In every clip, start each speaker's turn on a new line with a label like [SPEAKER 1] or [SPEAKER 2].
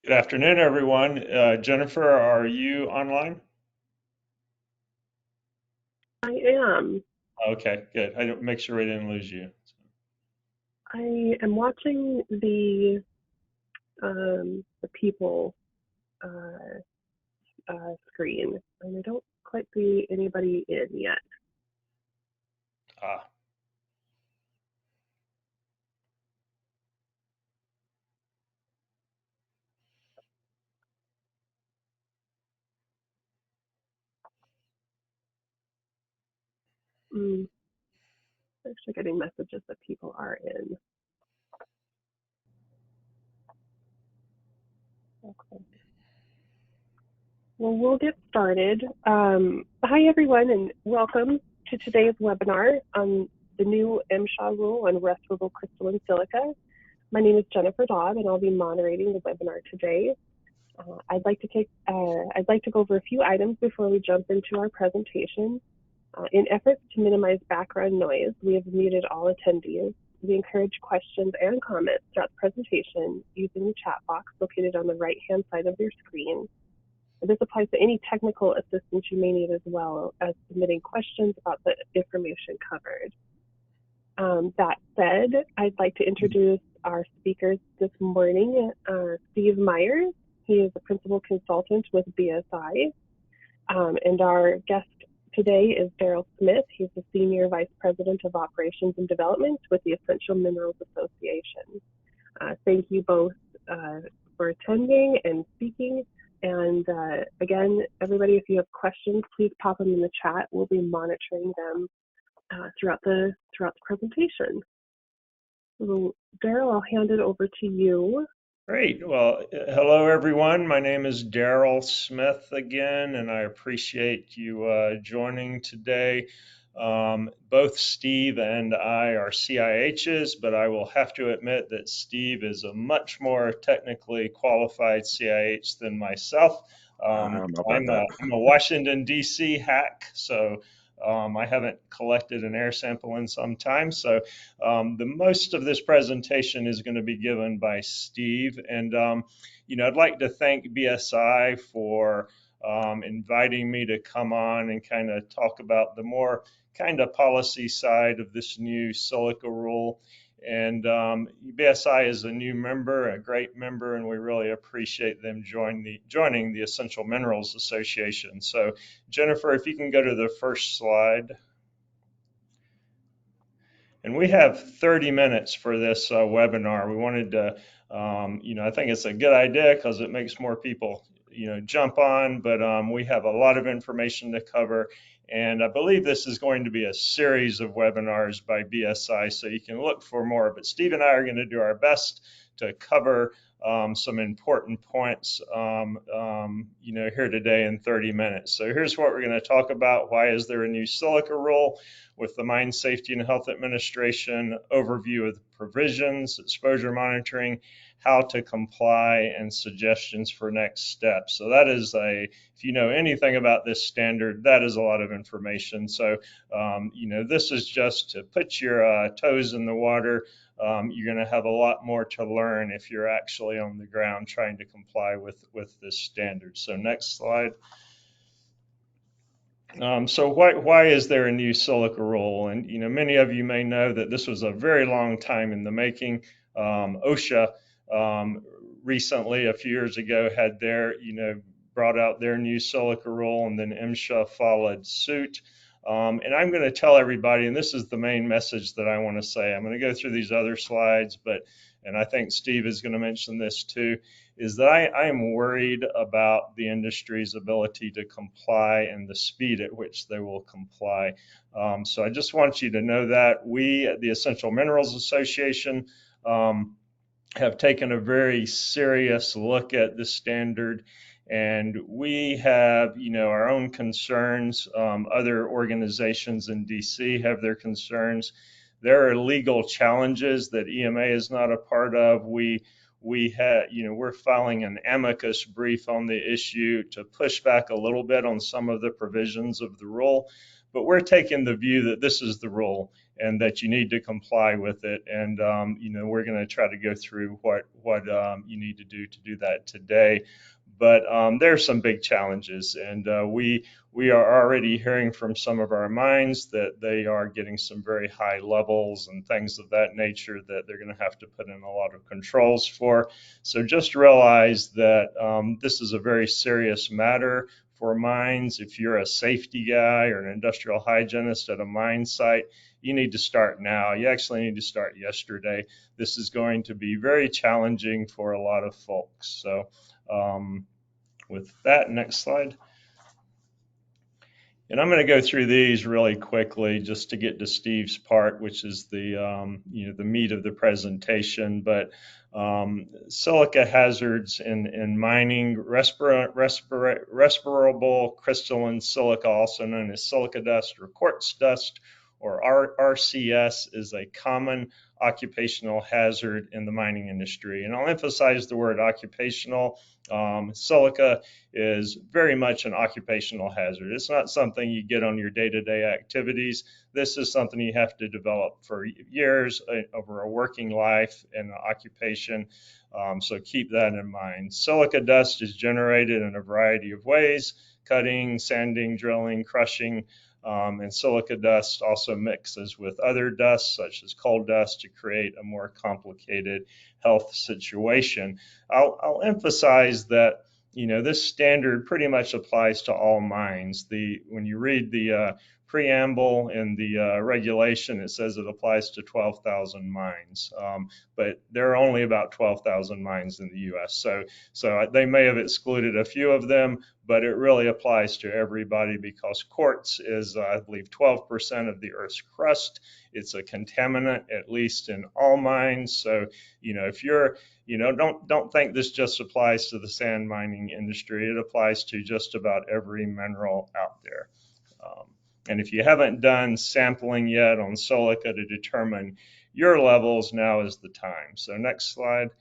[SPEAKER 1] Good afternoon, everyone. Jennifer, are you online?
[SPEAKER 2] I am.
[SPEAKER 1] Okay, good. I don't make sure we didn't lose you.
[SPEAKER 2] I am watching the people uh, screen, and I don't quite see anybody in yet.
[SPEAKER 1] Ah,
[SPEAKER 2] Mm, Actually, getting messages that people are in. Okay. Well, we'll get started. Hi, everyone, and welcome to today's webinar on the new MSHA rule on respirable crystalline silica. My name is Jennifer Dodd, and I'll be moderating the webinar today. I'd like to go over a few items before we jump into our presentation. In efforts to minimize background noise, we have muted all attendees. We encourage questions and comments throughout the presentation using the chat box located on the right-hand side of your screen. This applies to any technical assistance you may need as well as submitting questions about the information covered. That said, I'd like to introduce our speakers this morning. Steve Meyers, he is a principal consultant with BSI. And our guest today is Daryl Smith. He's the Senior Vice President of Operations and Development with the Essential Minerals Association. Thank you both for attending and speaking. And again, everybody, if you have questions, please pop them in the chat. We'll be monitoring them throughout the presentation. So, Daryl, I'll hand it over to you.
[SPEAKER 1] great. Well, hello, everyone. My name is Daryl Smith again, and I appreciate you joining today. Both Steve and I are CIHs, but I will have to admit that Steve is a much more technically qualified CIH than myself.
[SPEAKER 3] I don't know about
[SPEAKER 1] I'm
[SPEAKER 3] that.
[SPEAKER 1] I'm a Washington, D.C. hack, so I haven't collected an air sample in some time. So the most of this presentation is going to be given by Steve. And, I'd like to thank BSI for inviting me to come on and kind of talk about the more kind of policy side of this new silica rule. And BSI is a new member, a great member, and we really appreciate them joining the Essential Minerals Association. So, Jennifer, if you can go to the first slide. And we have 30 minutes for this webinar. We wanted to, I think it's a good idea because it makes more people, jump on, but we have a lot of information to cover. And I believe this is going to be a series of webinars by BSI, so you can look for more. But Steve and I are going to do our best to cover some important points, here today in 30 minutes. So here's what we're going to talk about. Why is there a new silica rule with the Mine Safety and Health Administration, overview of the provisions, exposure monitoring, how to comply, and suggestions for next steps. So that is if you know anything about this standard, that is a lot of information. So, this is just to put your toes in the water. You're going to have a lot more to learn if you're actually on the ground trying to comply with this standard. So next slide. So why is there a new silica rule? And many of you may know that this was a very long time in the making. OSHA recently, a few years ago, had brought out their new silica rule, and then MSHA followed suit. And I'm going to tell everybody, and this is the main message that I want to say. I'm going to go through these other slides, and I think Steve is going to mention this too, is that I am worried about the industry's ability to comply and the speed at which they will comply. So I just want you to know that we at the Essential Minerals Association have taken a very serious look at the standard, and we have our own concerns. Other organizations in DC have their concerns. There are legal challenges that EMA is not a part of. We're filing an amicus brief on the issue to push back a little bit on some of the provisions of the rule, but we're taking the view that this is the rule and that you need to comply with it. And we're going to try to go through what you need to do that today. But there are some big challenges, and we are already hearing from some of our mines that they are getting some very high levels and things of that nature that they're going to have to put in a lot of controls for. So just realize that this is a very serious matter for mines. If you're a safety guy or an industrial hygienist at a mine site, you need to start now. You actually need to start yesterday. This is going to be very challenging for a lot of folks. So with that, next slide. And I'm going to go through these really quickly just to get to Steve's part, which is the the meat of the presentation. But silica hazards in mining, respirable crystalline silica, also known as silica dust or quartz dust, or RCS, is a common occupational hazard in the mining industry. And I'll emphasize the word occupational. Silica is very much an occupational hazard. It's not something you get on your day-to-day activities. This is something you have to develop for years over a working life and occupation. So keep that in mind. Silica dust is generated in a variety of ways: cutting, sanding, drilling, crushing. And silica dust also mixes with other dusts, such as coal dust, to create a more complicated health situation. I'll emphasize that this standard pretty much applies to all mines. When you read the preamble in the regulation, it says it applies to 12,000 mines, but there are only about 12,000 mines in the U.S. So they may have excluded a few of them, but it really applies to everybody because quartz is, I believe, 12% of the Earth's crust. It's a contaminant, at least in all mines. So, if you're, don't think this just applies to the sand mining industry. It applies to just about every mineral out there. And if you haven't done sampling yet on silica to determine your levels, now is the time. So next slide.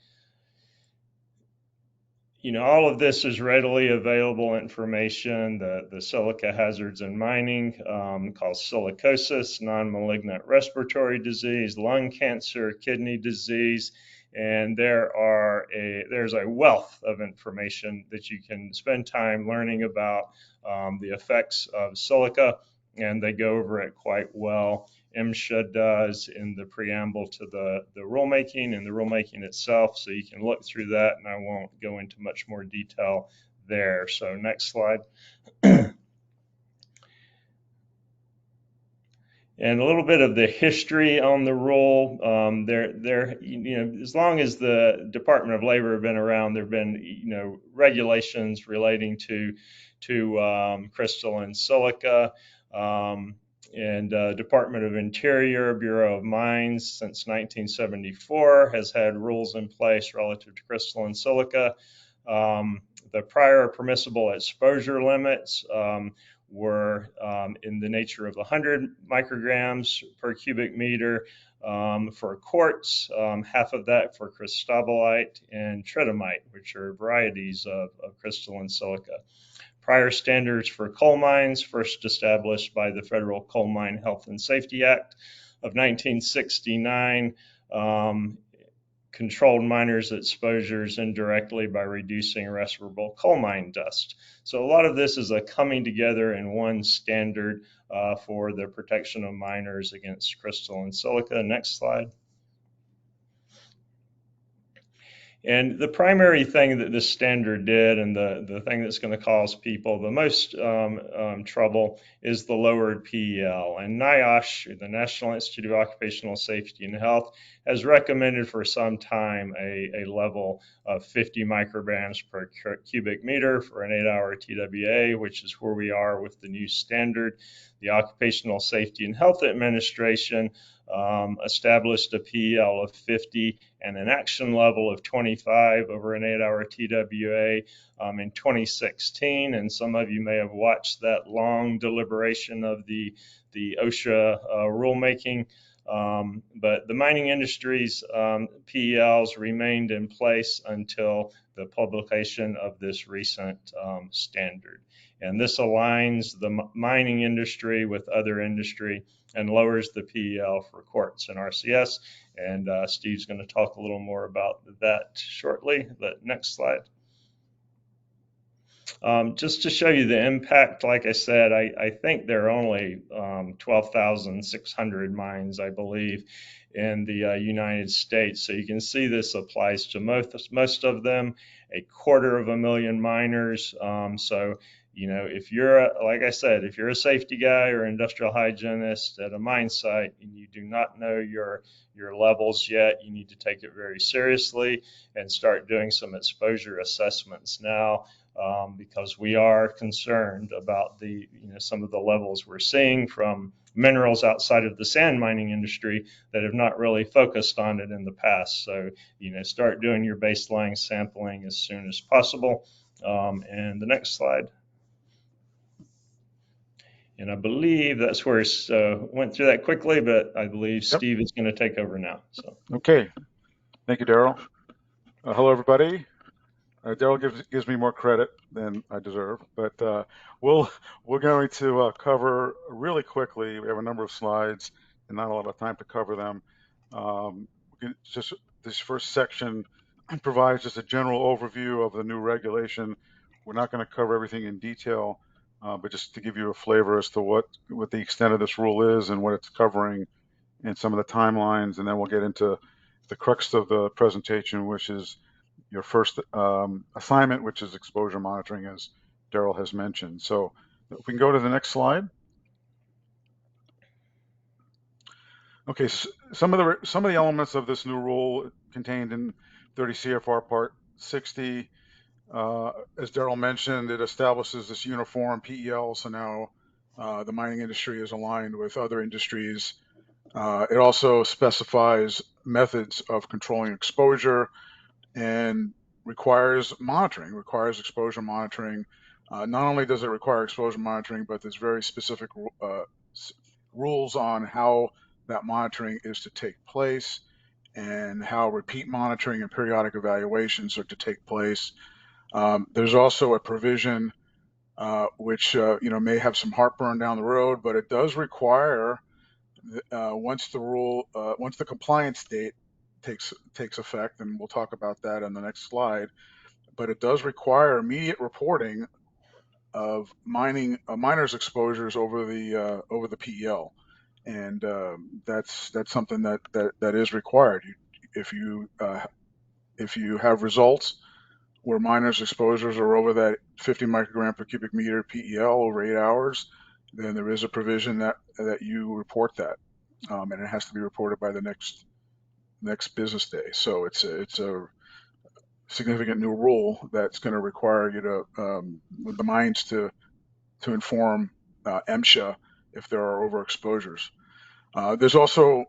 [SPEAKER 1] All of this is readily available information. The silica hazards in mining, called silicosis, non-malignant respiratory disease, lung cancer, kidney disease, and there's a wealth of information that you can spend time learning about the effects of silica, and they go over it quite well. MSHA does in the preamble to the rulemaking and the rulemaking itself, so you can look through that, and I won't go into much more detail there. So next slide. And a little bit of the history on the rule. As long as the Department of Labor have been around, there have been regulations relating to crystalline silica. And Department of Interior, Bureau of Mines, since 1974 has had rules in place relative to crystalline silica. The prior permissible exposure limits were in the nature of 100 micrograms per cubic meter for quartz, half of that for cristobalite and tritomite, which are varieties of crystalline silica. Prior standards for coal mines, first established by the Federal Coal Mine Health and Safety Act of 1969, controlled miners' exposures indirectly by reducing respirable coal mine dust. So a lot of this is a coming together in one standard for the protection of miners against crystalline silica. Next slide. And the primary thing that this standard did, and the thing that's going to cause people the most trouble, is the lowered PEL. And NIOSH, the National Institute of Occupational Safety and Health, has recommended for some time a level of 50 micrograms per cubic meter for an 8-hour TWA, which is where we are with the new standard. The Occupational Safety and Health Administration established a PEL of 50 and an action level of 25 over an 8-hour TWA in 2016. And some of you may have watched that long deliberation of the OSHA rulemaking. But the mining industry's PELs remained in place until the publication of this recent standard. And this aligns the mining industry with other industry and lowers the PEL for quartz and RCS. And Steve's going to talk a little more about that shortly. But next slide. Just to show you the impact, like I said, I think there are only 12,600 mines, I believe, in the United States. So you can see this applies to most of them, 250,000 miners. So, you know, if you're, like I said, if you're a safety guy or industrial hygienist at a mine site and you do not know your levels yet, you need to take it very seriously and start doing some exposure assessments now. Because we are concerned about the, some of the levels we're seeing from minerals outside of the sand mining industry that have not really focused on it in the past. So, start doing your baseline sampling as soon as possible. And the next slide. And I believe that's where went through that quickly, but I believe Steve is going to take over now. So.
[SPEAKER 3] Okay. Thank you, Daryl. Hello, everybody. Daryl gives me more credit than I deserve, but we're going to cover really quickly. We have a number of slides and not a lot of time to cover them. Just this first section provides just a general overview of the new regulation. We're not going to cover everything in detail, but just to give you a flavor as to what the extent of this rule is and what it's covering and some of the timelines, and then we'll get into the crux of the presentation, which is your first assignment, which is exposure monitoring, as Daryl has mentioned. So if we can go to the next slide. Okay, so some of the elements of this new rule contained in 30 CFR Part 60. As Daryl mentioned, it establishes this uniform PEL, so now the mining industry is aligned with other industries. It also specifies methods of controlling exposure and requires exposure monitoring. Not only does it require exposure monitoring, but there's very specific rules on how that monitoring is to take place and how repeat monitoring and periodic evaluations are to take place. There's also a provision which may have some heartburn down the road, but it does require once the compliance date takes effect, and we'll talk about that on the next slide, but it does require immediate reporting of miners' exposures over the PEL, and that's something that is required. If you have results where miners' exposures are over that 50 microgram per cubic meter PEL over 8 hours, then there is a provision that you report that, and it has to be reported by the next business day. So it's a significant new rule that's going to require you to the mines to inform MSHA if there are overexposures. There's also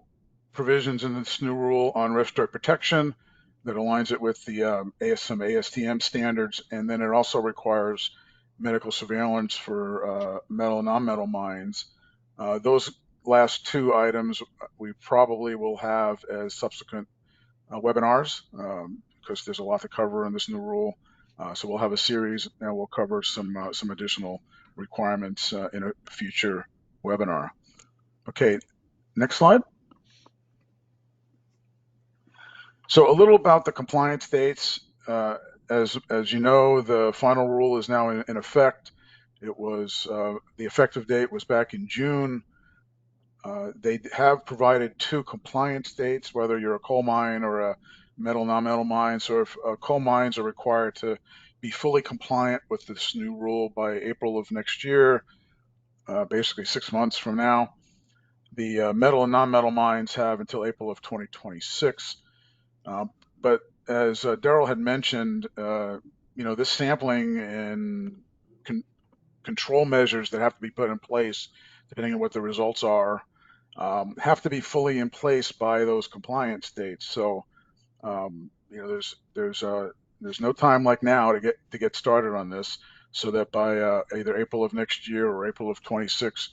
[SPEAKER 3] provisions in this new rule on respiratory protection that aligns it with the some ASTM standards, and then it also requires medical surveillance for metal and non-metal mines. Those last two items we probably will have as subsequent webinars because there's a lot to cover in this new rule. So we'll have a series and we'll cover some additional requirements in a future webinar. Okay, next slide. So a little about the compliance dates. As you know, the final rule is now in effect. It was the effective date was back in June. They have provided two compliance dates, whether you're a coal mine or a metal non-metal mine. So if coal mines are required to be fully compliant with this new rule by April of next year, basically 6 months from now. The metal and non-metal mines have until April of 2026. But as Daryl had mentioned, this sampling and control measures that have to be put in place, depending on what the results are, have to be fully in place by those compliance dates. So, there's no time like now to get started on this, so that by either April of next year or April of 26,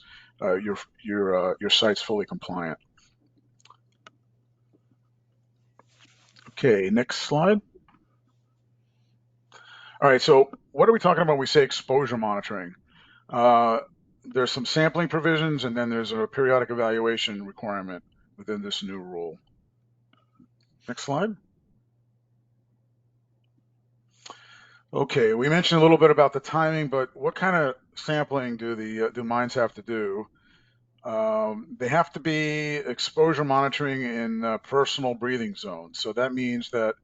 [SPEAKER 3] your site's fully compliant. Okay, next slide. All right, so what are we talking about when we say exposure monitoring? There's some sampling provisions, and then there's a periodic evaluation requirement within this new rule. Next slide. Okay, we mentioned a little bit about the timing, but what kind of sampling do mines have to do? They have to be exposure monitoring in personal breathing zones. So that means that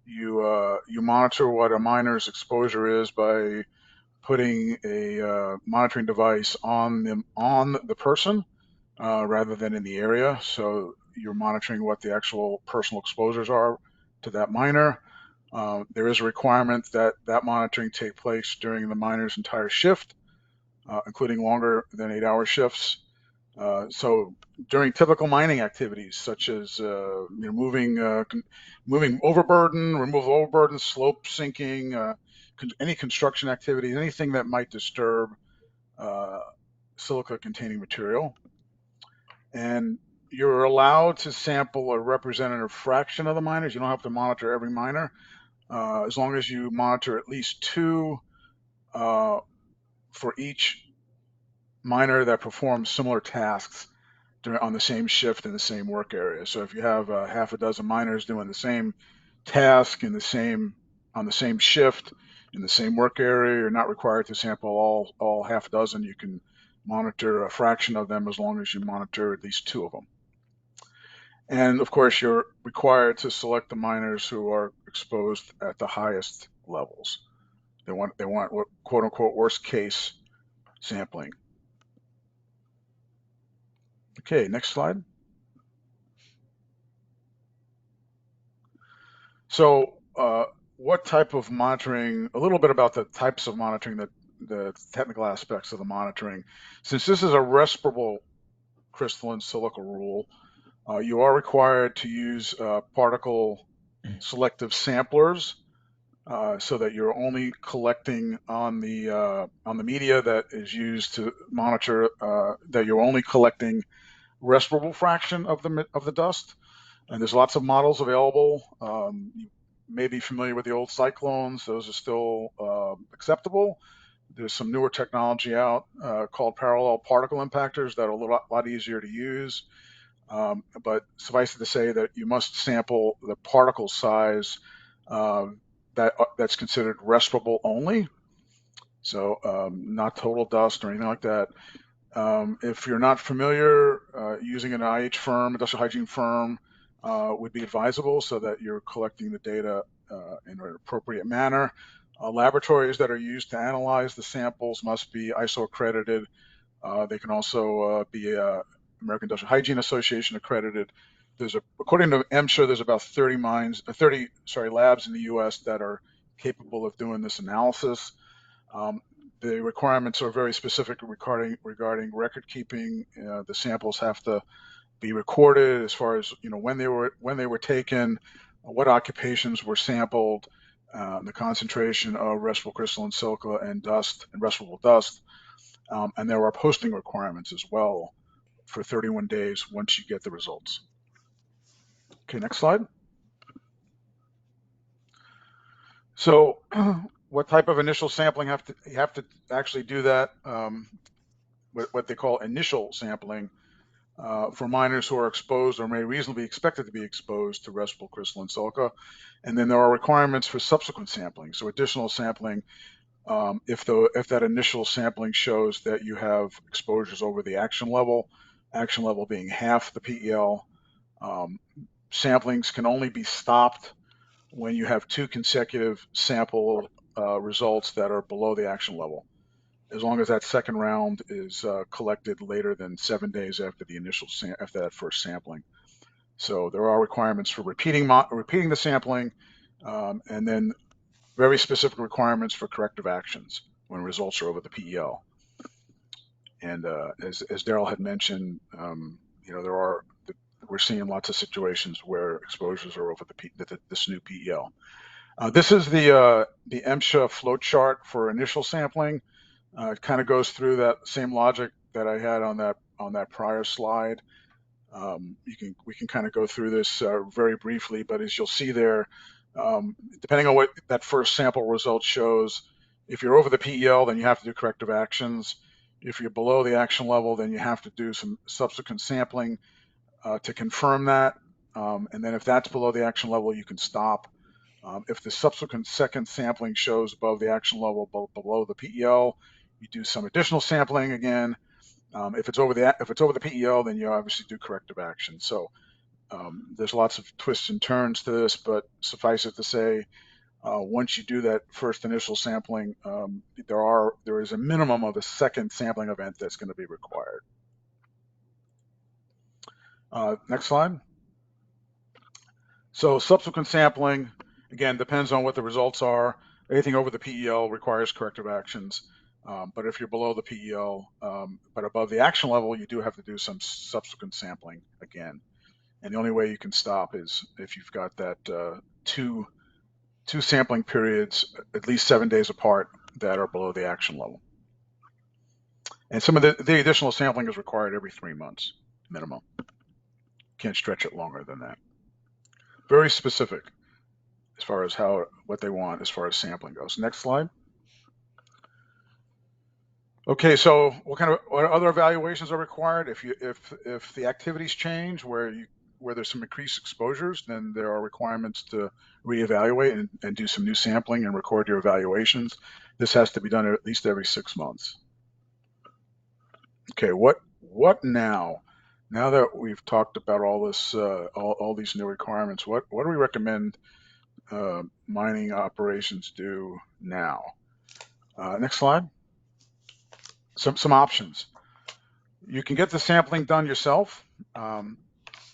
[SPEAKER 3] you monitor what a miner's exposure is by putting a monitoring device on the person rather than in the area. So you're monitoring what the actual personal exposures are to that miner. There is a requirement that that monitoring take place during the miner's entire shift, including longer than 8-hour shifts. So during typical mining activities, such as moving overburden, removal of overburden, slope sinking, any construction activities, anything that might disturb silica-containing material, and you're allowed to sample a representative fraction of the miners. You don't have to monitor every miner, as long as you monitor at least 2 for each miner that performs similar tasks on the same shift in the same work area. So if you have half a dozen miners doing the same task on the same shift in the same work area, you're not required to sample all half a dozen. You can monitor a fraction of them as long as you monitor at least 2 of them. And of course, you're required to select the miners who are exposed at the highest levels. They want what quote unquote worst case sampling. Okay, next slide. So what type of monitoring, a little bit about the types of monitoring, the technical aspects of the monitoring. Since this is a respirable crystalline silica rule, you are required to use particle selective samplers so that you're only collecting on the media that is used to monitor, that you're only collecting respirable fraction of the dust. And there's lots of models available. You may be familiar with the old cyclones. Those are still acceptable. There's some newer technology out called parallel particle impactors that are a lot easier to use. But suffice it to say that you must sample the particle size that's considered respirable only. So not total dust or anything like that. If you're not familiar, using an IH firm, industrial hygiene firm, would be advisable so that you're collecting the data in an appropriate manner. Laboratories that are used to analyze the samples must be ISO accredited. They can also be American Industrial Hygiene Association accredited. According to MSHA, there's about 30 labs in the U.S. that are capable of doing this analysis. The requirements are very specific regarding record keeping. The samples have to be recorded as far as when they were taken, what occupations were sampled, the concentration of respirable crystalline silica and dust and respirable dust, and there are posting requirements as well for 31 days once you get the results. Okay, next slide. So what type of initial sampling you have to actually do that, what they call initial sampling for miners who are exposed or may reasonably be expected to be exposed to respirable crystalline silica. And then there are requirements for subsequent sampling. So additional sampling, if that initial sampling shows that you have exposures over the action level being half the PEL, samplings can only be stopped when you have 2 consecutive sample results that are below the action level, as long as that second round is collected later than 7 days after after that first sampling. So there are requirements for repeating the sampling, and then very specific requirements for corrective actions when results are over the PEL. And as Daryl had mentioned, we're seeing lots of situations where exposures are over this new PEL. This is the MSHA flow chart for initial sampling. It kind of goes through that same logic that I had on that prior slide. We can kind of go through this very briefly, but as you'll see there, depending on what that first sample result shows, If you're over the PEL, then you have to do corrective actions. If you're below the action level, then you have to do some subsequent sampling to confirm that. And then if that's below the action level, you can stop. If the subsequent second sampling shows above the action level, below the PEL, you do some additional sampling again. If it's over the PEL, then you obviously do corrective action. So there's lots of twists and turns to this, but suffice it to say, once you do that first initial sampling, there is a minimum of a second sampling event that's going to be required. Next slide. So subsequent sampling, again, depends on what the results are. Anything over the PEL requires corrective actions. But if you're below the PEL, but above the action level, you do have to do some subsequent sampling again. And the only way you can stop is if you've got that two sampling periods, at least 7 days apart, that are below the action level. And some of the additional sampling is required every 3 months minimum. Can't stretch it longer than that. Very specific as far as what they want as far as sampling goes. Next slide. Okay, so what other evaluations are required? If the activities change where there's some increased exposures, then there are requirements to reevaluate and do some new sampling and record your evaluations. This has to be done at least every 6 months. Okay, what now? Now that we've talked about all this, all these new requirements, what do we recommend mining operations do now? Next slide. Some options. You can get the sampling done yourself.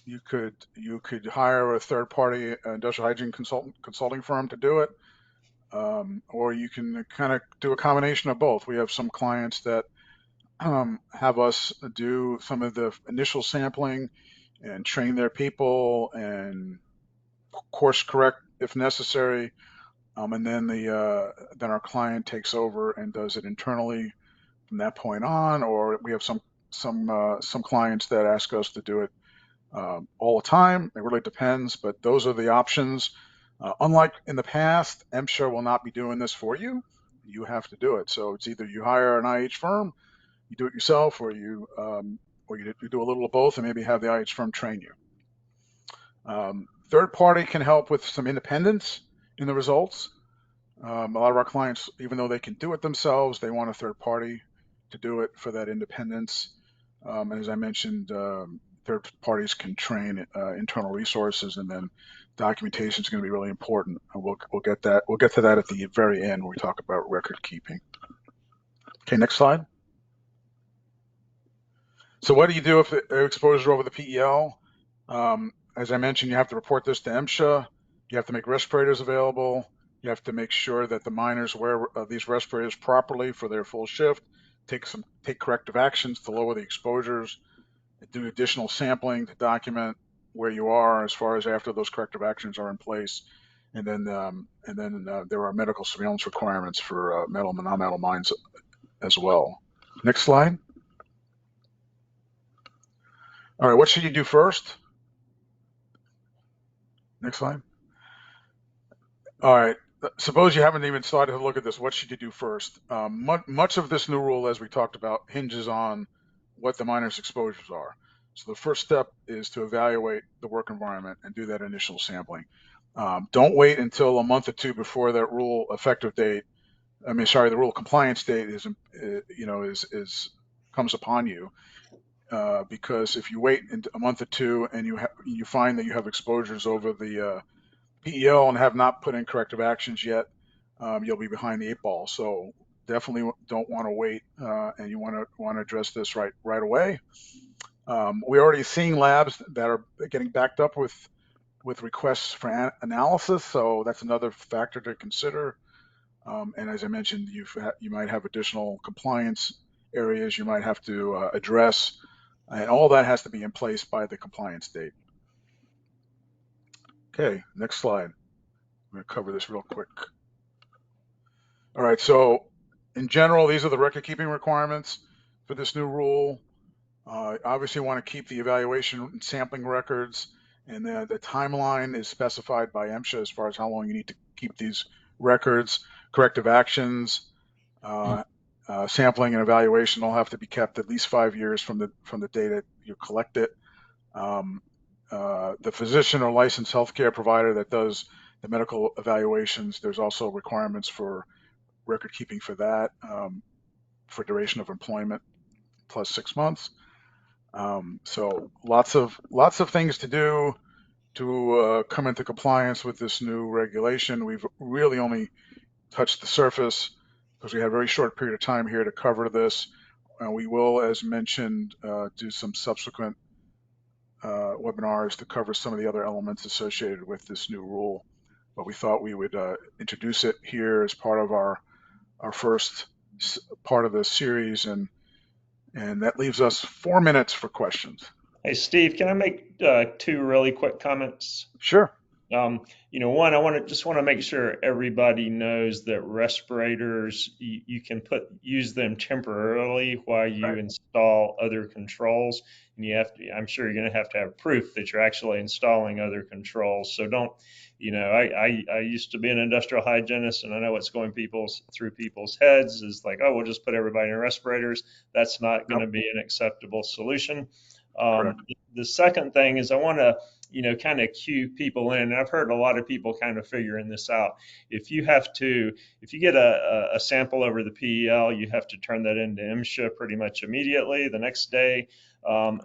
[SPEAKER 3] You could hire a third-party industrial hygiene consulting firm to do it, or you can kind of do a combination of both. We have some clients that have us do some of the initial sampling and train their people and course correct if necessary, and then then our client takes over and does it internally from that point on. Or we have some clients that ask us to do it all the time. It really depends, but those are the options. Unlike in the past, MSHA will not be doing this for you. You have to do it. So it's either you hire an IH firm, you do it yourself, or you do a little of both and maybe have the IH firm train you. Third party can help with some independence in the results. A lot of our clients, even though they can do it themselves, they want a third party to do it for that independence. And as I mentioned, third parties can train internal resources, and then documentation is going to be really important. And we'll get to that at the very end when we talk about record keeping. Okay, next slide. So what do you do if the exposure over the PEL? As I mentioned, you have to report this to MSHA. You have to make respirators available. You have to make sure that the miners wear these respirators properly for their full shift. Take corrective actions to lower the exposures. Do additional sampling to document where you are as far as after those corrective actions are in place. And then there are medical surveillance requirements for metal and non-metal mines as well. Next slide. All right, what should you do first? Next slide. All right, suppose you haven't even started to look at this. What should you do first? Much of this new rule, as we talked about, hinges on what the miner's exposures are. So the first step is to evaluate the work environment and do that initial sampling. Don't wait until a month or two before that rule effective date. The rule compliance date comes upon you. Because if you wait a month or two and you find that you have exposures over the PEL and have not put in corrective actions yet, you'll be behind the 8 ball. So definitely don't want to wait, and you want to address this right away. We're already seeing labs that are getting backed up with requests for analysis, so that's another factor to consider. And as I mentioned, you might have additional compliance areas you might have to address. And all that has to be in place by the compliance date. Okay, next slide. I'm going to cover this real quick. All right, so in general, these are the record keeping requirements for this new rule. Obviously, want to keep the evaluation and sampling records, and the timeline is specified by MSHA as far as how long you need to keep these records. Corrective actions, Sampling and evaluation all have to be kept at least 5 years from the data you collect it. The physician or licensed healthcare provider that does the medical evaluations, there's also requirements for record keeping for that, for duration of employment plus 6 months. So lots of things to do to come into compliance with this new regulation. We've really only touched the surface because we had a very short period of time here to cover this. We will, as mentioned, do some subsequent webinars to cover some of the other elements associated with this new rule. But we thought we would introduce it here as part of our first part of the series, and that leaves us 4 minutes for questions.
[SPEAKER 1] Hey, Steve, can I make 2 really quick comments?
[SPEAKER 3] Sure.
[SPEAKER 1] One, I just want to make sure everybody knows that respirators, you can use them temporarily while you install other controls, and I'm sure you're going to have proof that you're actually installing other controls. So don't, I used to be an industrial hygienist, and I know what's going through people's heads is like, oh, we'll just put everybody in respirators. That's not going to be an acceptable solution. The second thing is I want to, kind of cue people in. And I've heard a lot of people kind of figuring this out. If you get a sample over the PEL, you have to turn that into MSHA pretty much immediately the next day.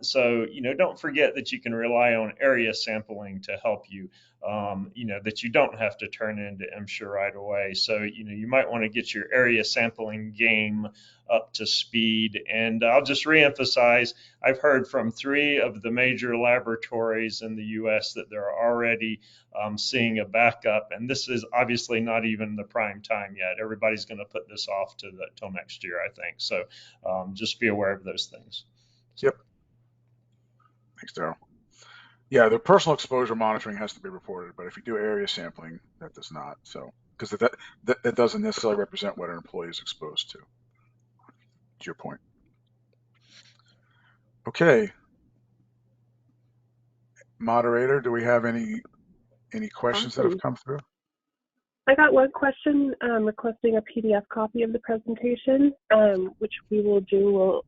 [SPEAKER 1] So, don't forget that you can rely on area sampling to help you, that you don't have to turn into MSHA right away. So, you might want to get your area sampling game up to speed. And I'll just reemphasize, I've heard from 3 of the major laboratories in the U.S. that they're already seeing a backup. And this is obviously not even the prime time yet. Everybody's going to put this off till next year, I think. So just be aware of those things.
[SPEAKER 3] Yep. Thanks, Daryl. Yeah, the personal exposure monitoring has to be reported, but if you do area sampling, that does not. So, because that doesn't necessarily represent what an employee is exposed to your point. Okay. Moderator, do we have any questions that have come through?
[SPEAKER 2] I got one question requesting a PDF copy of the presentation, which we will do.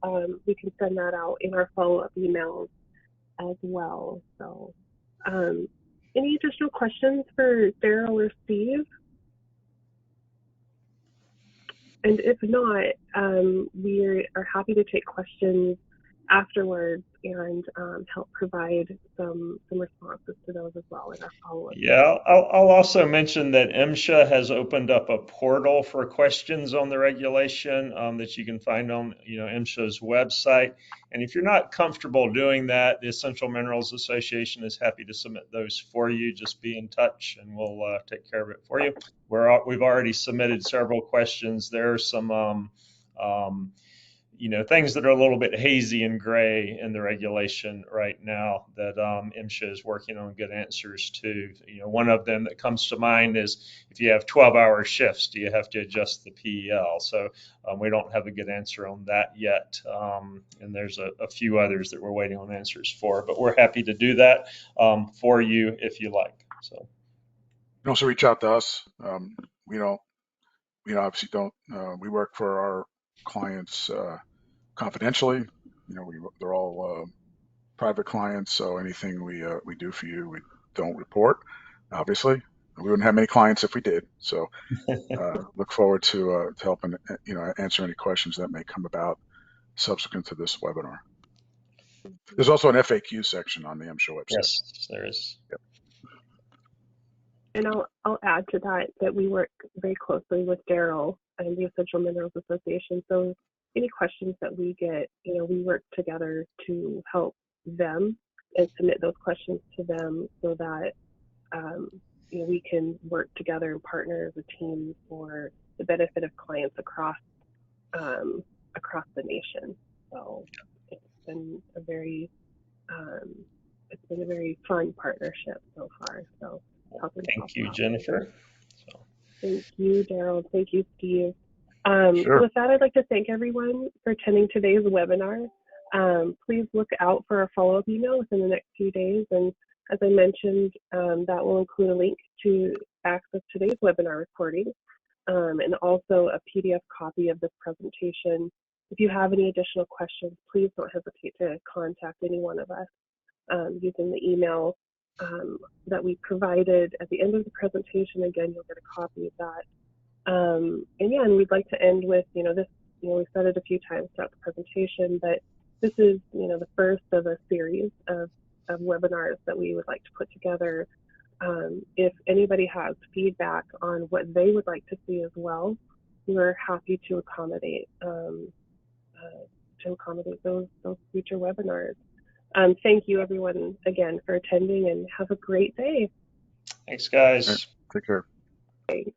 [SPEAKER 2] We can send that out in our follow-up emails as well. So any additional questions for Daryl or Steve? And if not, we are happy to take questions afterwards and help provide some responses to those as well in our follow-up.
[SPEAKER 1] Yeah, I'll also mention that MSHA has opened up a portal for questions on the regulation that you can find on MSHA's website. And if you're not comfortable doing that, the Essential Minerals Association is happy to submit those for you. Just be in touch and we'll take care of it for you. We've already submitted several questions. There are some things that are a little bit hazy and gray in the regulation right now that MSHA is working on good answers to. One of them that comes to mind is if you have 12-hour shifts, do you have to adjust the PEL? So we don't have a good answer on that yet. And there's a few others that we're waiting on answers for, but we're happy to do that for you if you like. So you
[SPEAKER 3] can also reach out to us. We obviously don't, we work for our clients confidentially. They're all private clients, so anything we do for you, we don't report. Obviously, we wouldn't have many clients if we did. So look forward to helping answer any questions that may come about subsequent to this webinar. There's also an FAQ section on the MSHA website.
[SPEAKER 1] Yes, there is.
[SPEAKER 3] Yep.
[SPEAKER 2] And I'll add to that we work very closely with Daryl and the Essential Minerals Association. So any questions that we get, we work together to help them and submit those questions to them so that we can work together and partner as a team for the benefit of clients across the nation. So it's been a very fun partnership so far. So
[SPEAKER 1] thank you, Jennifer.
[SPEAKER 2] Thank you, Daryl. Thank you, Steve.
[SPEAKER 3] Sure.
[SPEAKER 2] With that, I'd like to thank everyone for attending today's webinar. Please look out for our follow-up email within the next few days. And as I mentioned, that will include a link to access today's webinar recording. and also a PDF copy of this presentation. If you have any additional questions, please don't hesitate to contact any one of us using the email that we provided at the end of the presentation. Again, you'll get a copy of that. And yeah, and we'd like to end with, this, we said it a few times throughout the presentation, but this is, the first of a series of webinars that we would like to put together. If anybody has feedback on what they would like to see as well, we're happy to accommodate those future webinars. Thank you everyone again for attending, and have a great day.
[SPEAKER 1] Thanks, guys.
[SPEAKER 3] Take care.
[SPEAKER 2] Thanks.